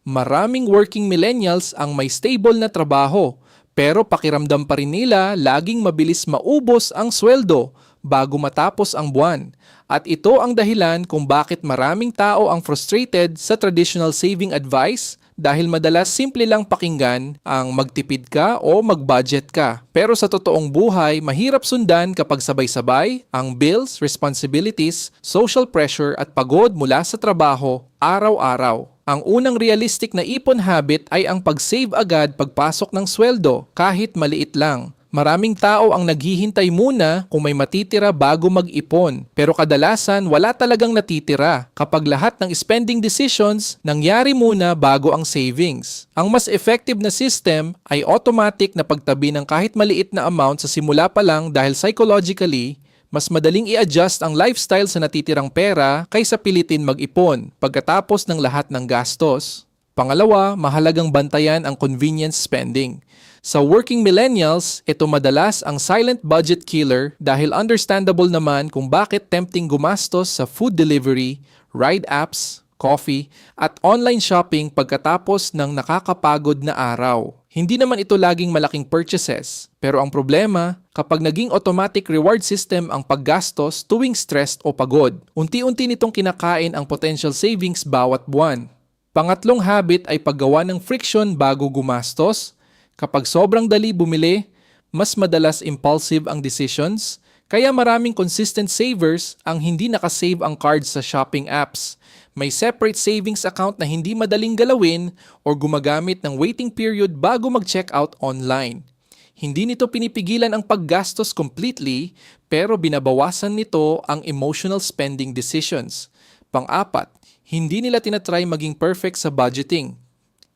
Maraming working millennials ang may stable na trabaho, pero pakiramdam pa rin nila laging mabilis maubos ang sweldo bago matapos ang buwan. At ito ang dahilan kung bakit maraming tao ang frustrated sa traditional saving advice dahil madalas simple lang pakinggan ang magtipid ka o mag-budget ka. Pero sa totoong buhay, mahirap sundan kapag sabay-sabay ang bills, responsibilities, social pressure at pagod mula sa trabaho araw-araw. Ang unang realistic na ipon habit ay ang pag-save agad pagpasok ng sweldo kahit maliit lang. Maraming tao ang naghihintay muna kung may matitira bago mag-ipon. Pero kadalasan wala talagang natitira kapag lahat ng spending decisions nangyari muna bago ang savings. Ang mas effective na system ay automatic na pagtabi ng kahit maliit na amount sa simula pa lang dahil psychologically, mas madaling i-adjust ang lifestyle sa natitirang pera kaysa pilitin mag-ipon pagkatapos ng lahat ng gastos. Pangalawa, mahalagang bantayan ang convenience spending. Sa working millennials, ito madalas ang silent budget killer dahil understandable naman kung bakit tempting gumastos sa food delivery, ride apps, coffee, at online shopping pagkatapos ng nakakapagod na araw. Hindi naman ito laging malaking purchases, pero ang problema, kapag naging automatic reward system ang paggastos tuwing stressed o pagod, unti-unti nitong kinakain ang potential savings bawat buwan. Pangatlong habit ay paggawa ng friction bago gumastos. Kapag sobrang dali bumili, mas madalas impulsive ang decisions, kaya maraming consistent savers ang hindi nakasave ang cards sa shopping apps. May separate savings account na hindi madaling galawin o gumagamit ng waiting period bago mag-checkout online. Hindi nito pinipigilan ang paggastos completely, pero binabawasan nito ang emotional spending decisions. Pang-apat, hindi nila tinatry maging perfect sa budgeting.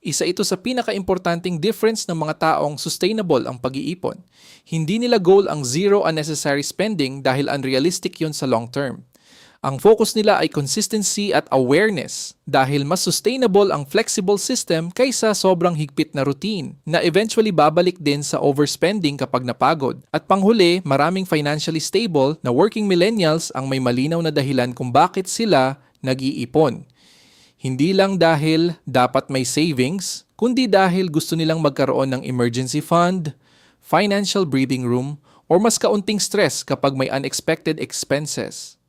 Isa ito sa pinaka-importanting difference ng mga taong sustainable ang pag-iipon. Hindi nila goal ang zero unnecessary spending dahil unrealistic yun sa long term. Ang focus nila ay consistency at awareness dahil mas sustainable ang flexible system kaysa sobrang higpit na routine na eventually babalik din sa overspending kapag napagod. At panghuli, maraming financially stable na working millennials ang may malinaw na dahilan kung bakit sila nag-iipon. Hindi lang dahil dapat may savings, kundi dahil gusto nilang magkaroon ng emergency fund, financial breathing room, or mas kaunting stress kapag may unexpected expenses.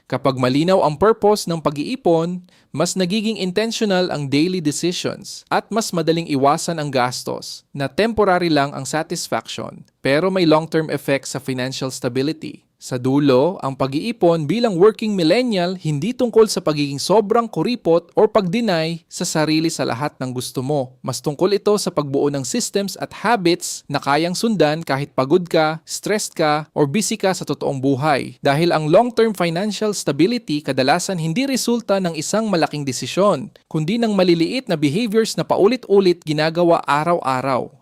Kapag malinaw ang purpose ng pag-iipon, mas nagiging intentional ang daily decisions at mas madaling iwasan ang gastos na temporary lang ang satisfaction pero may long-term effect sa financial stability. Sa dulo, ang pag-iipon bilang working millennial hindi tungkol sa pagiging sobrang kuripot o pag-deny sa sarili sa lahat ng gusto mo. Mas tungkol ito sa pagbuo ng systems at habits na kayang sundan kahit pagod ka, stressed ka, or busy ka sa totoong buhay. Dahil ang long-term financial stability kadalasan hindi resulta ng isang malaking desisyon, kundi ng maliliit na behaviors na paulit-ulit ginagawa araw-araw.